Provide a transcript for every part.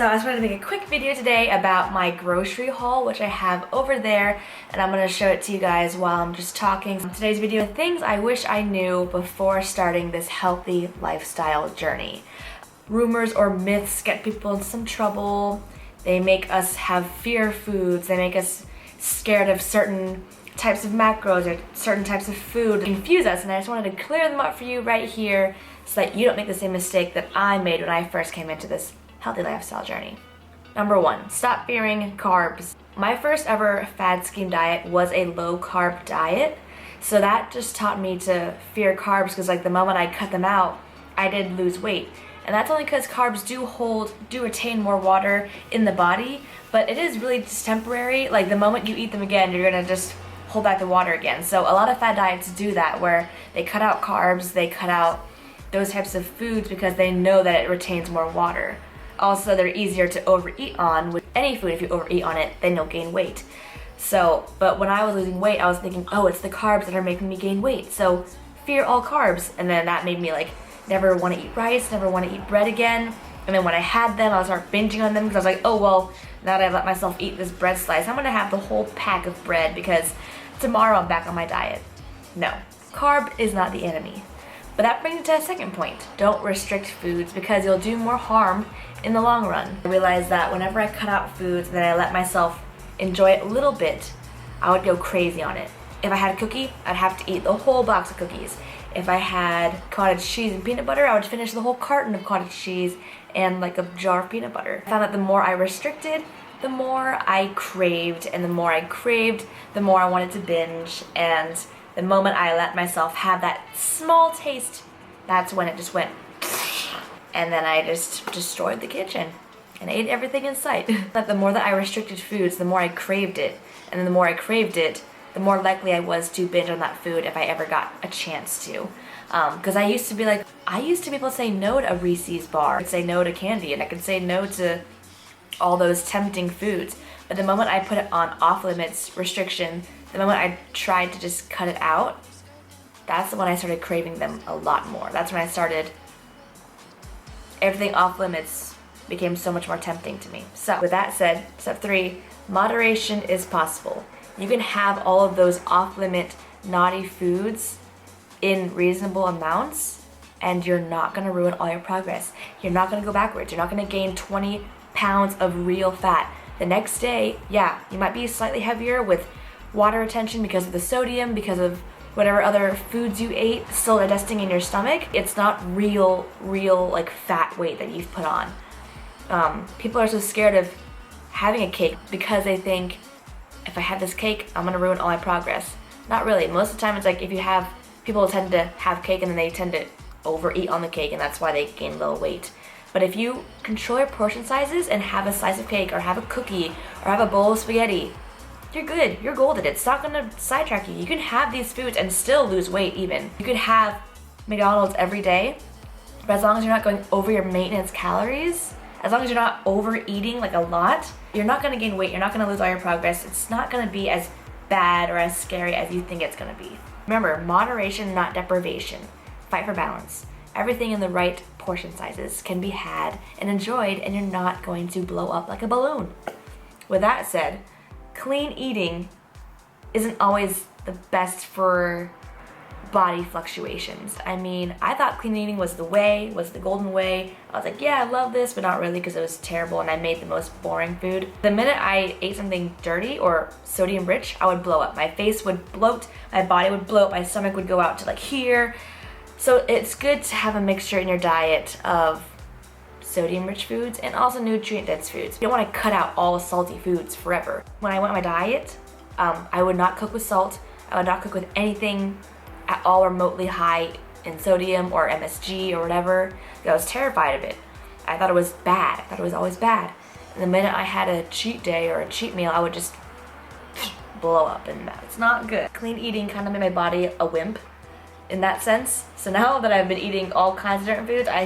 So I just wanted to make a quick video today about my grocery haul, which I have over there, and I'm going to show it to you guys while I'm just talking. Today's video, things I wish I knew before starting this healthy lifestyle journey. Rumors or myths get people in some trouble. They make us have fear foods. They make us scared of certain types of macros or certain types of food. They confuse us, and I just wanted to clear them up for you right here so that you don't make the same mistake that I made when I first came into this healthy lifestyle journey. Number one, stop fearing carbs. My first ever fad scheme diet was a low carb diet, so that just taught me to fear carbs because like the moment I cut them out, I did lose weight. And that's only because carbs do retain more water in the body, but it is really just temporary. Like the moment you eat them again, you're gonna just hold back the water again. So a lot of fad diets do that, where they cut out carbs, they cut out those types of foods because they know that it retains more water. Also, they're easier to overeat on. With any food, if you overeat on it, then you'll gain weight. So, but when I was losing weight, I was thinking, oh, it's the carbs that are making me gain weight. So fear all carbs. And then that made me like never want to eat rice, never want to eat bread again. And then when I had them, I would start binging on them because I was like, oh, well, now that I let myself eat this bread slice, I'm going to have the whole pack of bread because tomorrow I'm back on my diet. No, carb is not the enemy. But that brings me to a second point. Don't restrict foods because you'll do more harm in the long run. I realized that whenever I cut out foods and then I let myself enjoy it a little bit, I would go crazy on it. If I had a cookie, I'd have to eat the whole box of cookies. If I had cottage cheese and peanut butter, I would finish the whole carton of cottage cheese and like a jar of peanut butter. I found that the more I restricted, the more I craved, and the more I craved, the more I wanted to binge, and the moment I let myself have that small taste, that's when it just went, and then I just destroyed the kitchen and ate everything in sight. But the more that I restricted foods, the more I craved it, and then the more I craved it, the more likely I was to binge on that food if I ever got a chance to. Because I used to be able to say no to a Reese's bar, I could say no to candy, and I could say no to all those tempting foods. But the moment I put it on off-limits restriction, the moment I tried to just cut it out, that's when I started craving them a lot more. That's when I started, everything off-limits became so much more tempting to me. So with that said, step 3, moderation is possible. You can have all of those off-limit naughty foods in reasonable amounts, and you're not gonna ruin all your progress. You're not gonna go backwards. You're not gonna gain 20 pounds of real fat. The next day, yeah, you might be slightly heavier with water retention because of the sodium, because of whatever other foods you ate still digesting in your stomach. It's not real like fat weight that you've put on. People are so scared of having a cake because they think, if I have this cake, I'm gonna ruin all my progress. Not really. Most of the time it's like people tend to have cake and then they tend to overeat on the cake, and that's why they gain little weight. But if you control your portion sizes and have a slice of cake or have a cookie or have a bowl of spaghetti, you're good. You're golden. It's not gonna sidetrack you. You can have these foods and still lose weight even. You could have McDonald's every day, but as long as you're not going over your maintenance calories, as long as you're not overeating like a lot, you're not gonna gain weight. You're not gonna lose all your progress. It's not gonna be as bad or as scary as you think it's gonna be. Remember, moderation, not deprivation. Fight for balance. Everything in the right portion sizes can be had and enjoyed, and you're not going to blow up like a balloon. With that said, clean eating isn't always the best for body fluctuations. I mean, I thought clean eating was the golden way. I was like, yeah, I love this, but not really because it was terrible and I made the most boring food. The minute I ate something dirty or sodium rich, I would blow up. My face would bloat, my body would bloat, my stomach would go out to like here. So it's good to have a mixture in your diet of sodium-rich foods and also nutrient-dense foods. You don't want to cut out all salty foods forever. When I went on my diet, I would not cook with salt. I would not cook with anything at all remotely high in sodium or MSG or whatever. I was terrified of it. I thought it was bad. I thought it was always bad. And the minute I had a cheat day or a cheat meal, I would just blow up, and that's not good. Clean eating kind of made my body a wimp in that sense. So now that I've been eating all kinds of different foods, I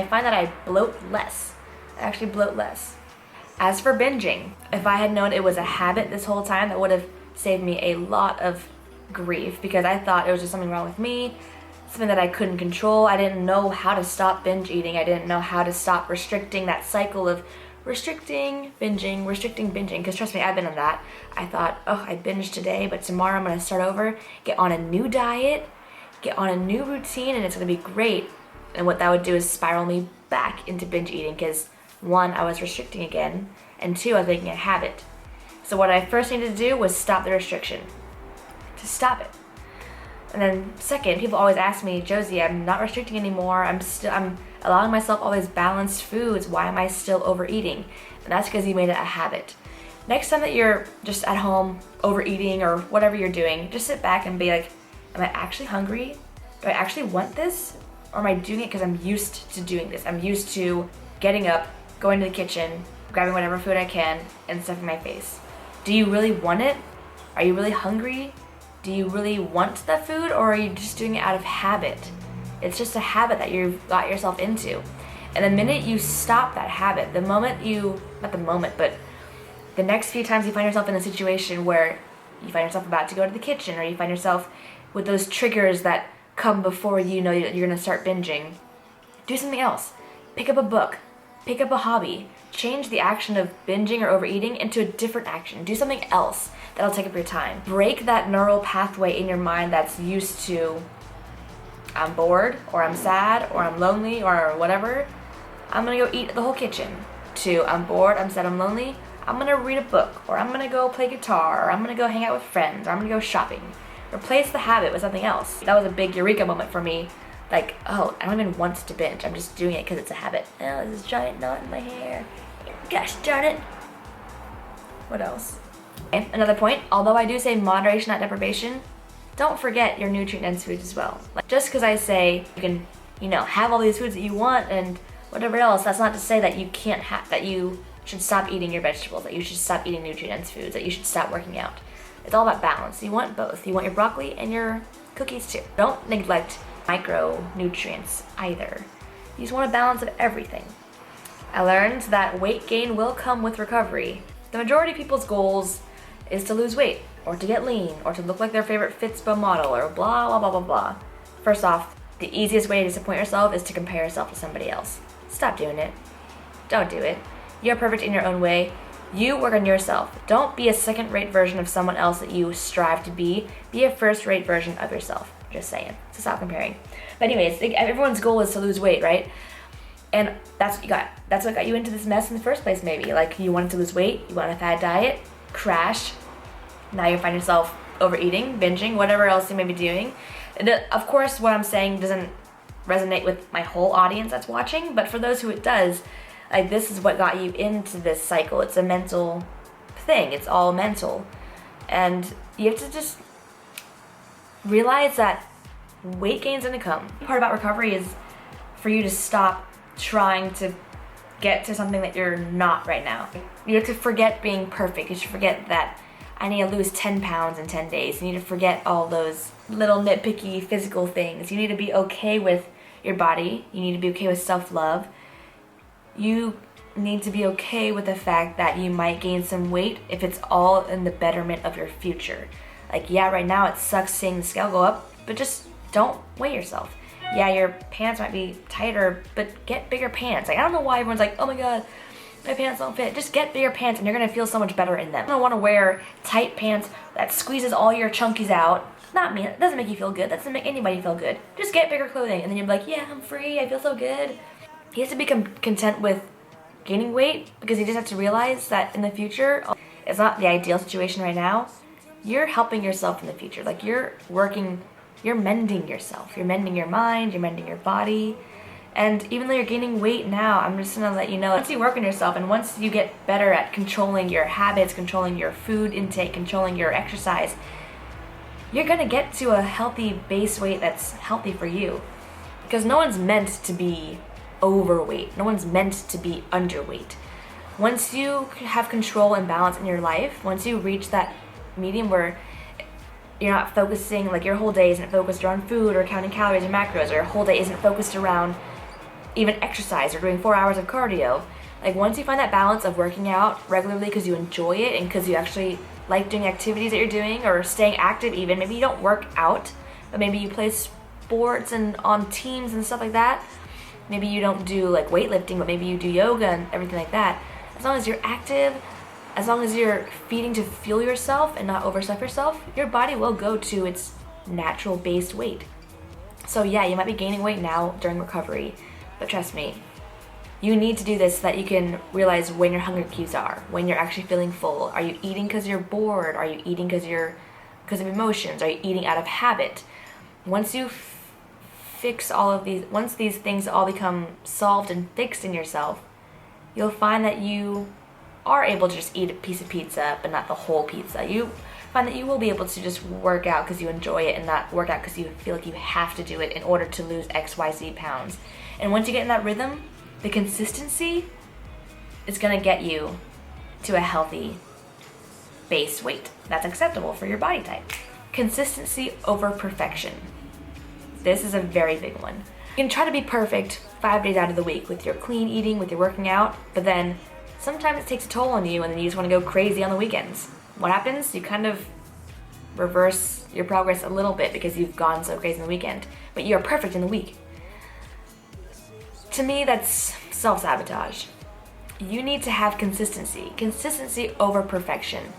find that I bloat less. I actually bloat less. As for binging, if I had known it was a habit this whole time, that would have saved me a lot of grief because I thought it was just something wrong with me, something that I couldn't control. I didn't know how to stop binge eating. I didn't know how to stop restricting that cycle of restricting, binging, because trust me, I've been on that. I thought, oh, I binged today, but tomorrow I'm gonna start over, get on a new diet, get on a new routine, and it's gonna be great. And what that would do is spiral me back into binge eating, because one, I was restricting again, and two, I was making a habit. So what I first needed to do was stop the restriction. To stop it. And then second, people always ask me, Josie, I'm not restricting anymore. I'm allowing myself all these balanced foods. Why am I still overeating? And that's because you made it a habit. Next time that you're just at home overeating or whatever you're doing, just sit back and be like, am I actually hungry? Do I actually want this? Or am I doing it because I'm used to doing this? I'm used to getting up, going to the kitchen, grabbing whatever food I can, and stuffing my face. Do you really want it? Are you really hungry? Do you really want that food, or are you just doing it out of habit? It's just a habit that you've got yourself into. And the minute you stop that habit, the next few times you find yourself in a situation where you find yourself about to go to the kitchen, or you find yourself with those triggers that come before you know that you're gonna start binging, do something else. Pick up a book, pick up a hobby, change the action of binging or overeating into a different action. Do something else that'll take up your time. Break that neural pathway in your mind that's used to, I'm bored, or I'm sad, or I'm lonely, or whatever. I'm gonna go eat the whole kitchen. To, I'm bored, I'm sad, I'm lonely, I'm gonna read a book, or I'm gonna go play guitar, or I'm gonna go hang out with friends, or I'm gonna go shopping. Replace the habit with something else. That was a big eureka moment for me. Like, oh, I don't even want to binge. I'm just doing it because it's a habit. Oh, there's this giant knot in my hair. Gosh darn it. What else? Okay, another point, although I do say moderation, not deprivation, don't forget your nutrient-dense foods as well. Like, just because I say you can, have all these foods that you want and whatever else, that's not to say that you can't that you should stop eating your vegetables, that you should stop eating nutrient-dense foods, that you should stop working out. It's all about balance. You want both. You want your broccoli and your cookies too. Don't neglect micronutrients either. You just want a balance of everything. I learned that weight gain will come with recovery. The majority of people's goals is to lose weight, or to get lean, or to look like their favorite Fitspo model, or blah, blah, blah, blah, blah. First off, the easiest way to disappoint yourself is to compare yourself to somebody else. Stop doing it. Don't do it. You're perfect in your own way. You work on yourself. Don't be a second-rate version of someone else that you strive to be. Be a first-rate version of yourself. Just saying. So stop comparing. But anyways, everyone's goal is to lose weight, right? And that's what you got. That's what got you into this mess in the first place, maybe. Like, you wanted to lose weight, you want a fad diet, crash. Now you find yourself overeating, binging, whatever else you may be doing. And of course, what I'm saying doesn't resonate with my whole audience that's watching, but for those who it does, like, this is what got you into this cycle. It's a mental thing. It's all mental. And you have to just realize that weight gain's gonna come. Part about recovery is for you to stop trying to get to something that you're not right now. You have to forget being perfect. You should forget that I need to lose 10 pounds in 10 days. You need to forget all those little nitpicky physical things. You need to be okay with your body. You need to be okay with self-love. You need to be okay with the fact that you might gain some weight if it's all in the betterment of your future. Like, yeah, right now it sucks seeing the scale go up, but just don't weigh yourself. Yeah, your pants might be tighter, but get bigger pants. Like, I don't know why everyone's like, oh my god, my pants don't fit. Just get bigger pants and you're gonna feel so much better in them. You don't wanna wear tight pants that squeezes all your chunkies out. Not me, it doesn't make you feel good. That doesn't make anybody feel good. Just get bigger clothing and then you'll be like, yeah, I'm free, I feel so good. He has to become content with gaining weight because he just has to realize that in the future, it's not the ideal situation right now. You're helping yourself in the future. Like, you're mending yourself. You're mending your mind, you're mending your body. And even though you're gaining weight now, I'm just gonna let you know, once you work on yourself and once you get better at controlling your habits, controlling your food intake, controlling your exercise, you're gonna get to a healthy base weight that's healthy for you. Because no one's meant to be overweight. No one's meant to be underweight. Once you have control and balance in your life, once you reach that medium where you're not focusing, like, your whole day isn't focused around food or counting calories or macros, or your whole day isn't focused around even exercise or doing 4 hours of cardio. Like, once you find that balance of working out regularly because you enjoy it and because you actually like doing activities that you're doing, or staying active even, maybe you don't work out, but maybe you play sports and on teams and stuff like that. Maybe you don't do like weightlifting, but maybe you do yoga and everything like that. as long as you're active, as long as you're feeding to fuel yourself and not overstuff yourself, your body will go to its natural based weight. So yeah, you might be gaining weight now during recovery, but trust me, you need to do this so that you can realize when your hunger cues are, when you're actually feeling full. Are you eating because you're bored? Are you eating because of emotions? Are you eating out of habit? Once you fix all of these, once these things all become solved and fixed in yourself, you'll find that you are able to just eat a piece of pizza, but not the whole pizza. You find that you will be able to just work out because you enjoy it and not work out because you feel like you have to do it in order to lose XYZ pounds. And once you get in that rhythm, the consistency is gonna get you to a healthy base weight that's acceptable for your body type. Consistency over perfection. This is a very big one. You can try to be perfect 5 days out of the week with your clean eating, with your working out, but then sometimes it takes a toll on you and then you just wanna go crazy on the weekends. What happens? You kind of reverse your progress a little bit because you've gone so crazy on the weekend, but you're perfect in the week. To me, that's self-sabotage. You need to have consistency over perfection.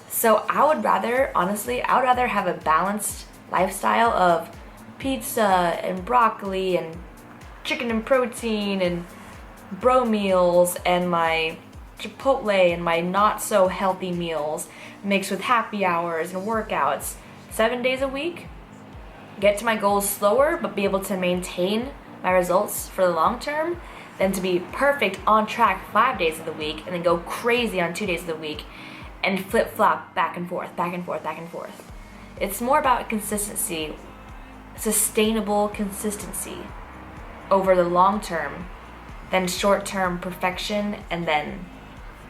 So I would rather have a balanced lifestyle of pizza and broccoli and chicken and protein and bro meals and my Chipotle and my not so healthy meals mixed with happy hours and workouts 7 days a week, get to my goals slower but be able to maintain my results for the long term, than to be perfect on track 5 days of the week and then go crazy on 2 days of the week and flip-flop back and forth. It's more about consistency, sustainable consistency over the long term than short-term perfection and then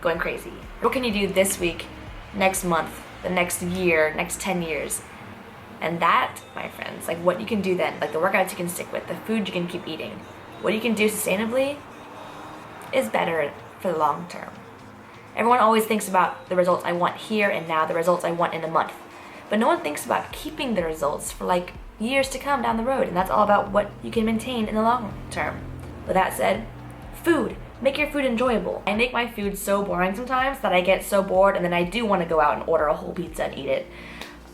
going crazy. What can you do this week, next month, the next year, next 10 years? And that, my friends, like what you can do then, like the workouts you can stick with, the food you can keep eating, what you can do sustainably is better for the long term. Everyone always thinks about the results I want here and now, the results I want in a month. But no one thinks about keeping the results for like years to come down the road, and that's all about what you can maintain in the long term. With that said, food. Make your food enjoyable. I make my food so boring sometimes that I get so bored and then I do want to go out and order a whole pizza and eat it.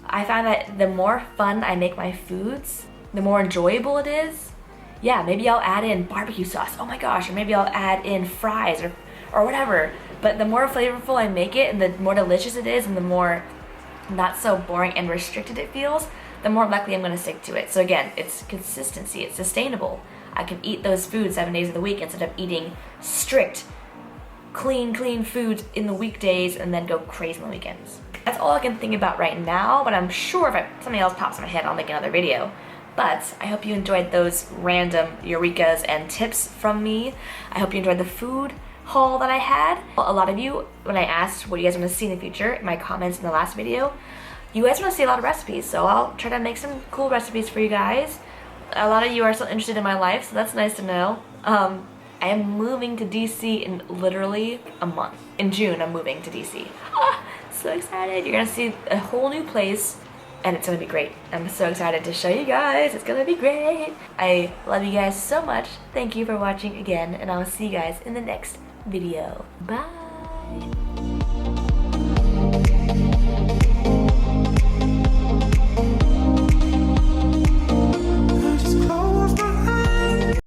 I find that the more fun I make my foods, the more enjoyable it is. Yeah, maybe I'll add in barbecue sauce, oh my gosh, or maybe I'll add in fries or whatever. But the more flavorful I make it and the more delicious it is and the more not so boring and restricted it feels, the more likely I'm going to stick to it. So again, it's consistency, it's sustainable. I can eat those foods 7 days of the week instead of eating strict, clean foods in the weekdays and then go crazy on the weekends. That's all I can think about right now, but I'm sure if something else pops in my head, I'll make another video. But I hope you enjoyed those random eurekas and tips from me. I hope you enjoyed the food haul that I had. A lot of you, when I asked what you guys want to see in the future, in my comments in the last video, you guys want to see a lot of recipes, so I'll try to make some cool recipes for you guys. A lot of you are still interested in my life, so that's nice to know. I am moving to DC in literally a month. In June, I'm moving to DC. So excited. You're gonna see a whole new place, and it's gonna be great. I'm so excited to show you guys. It's gonna be great. I love you guys so much. Thank you for watching again, and I'll see you guys in the next video. Bye.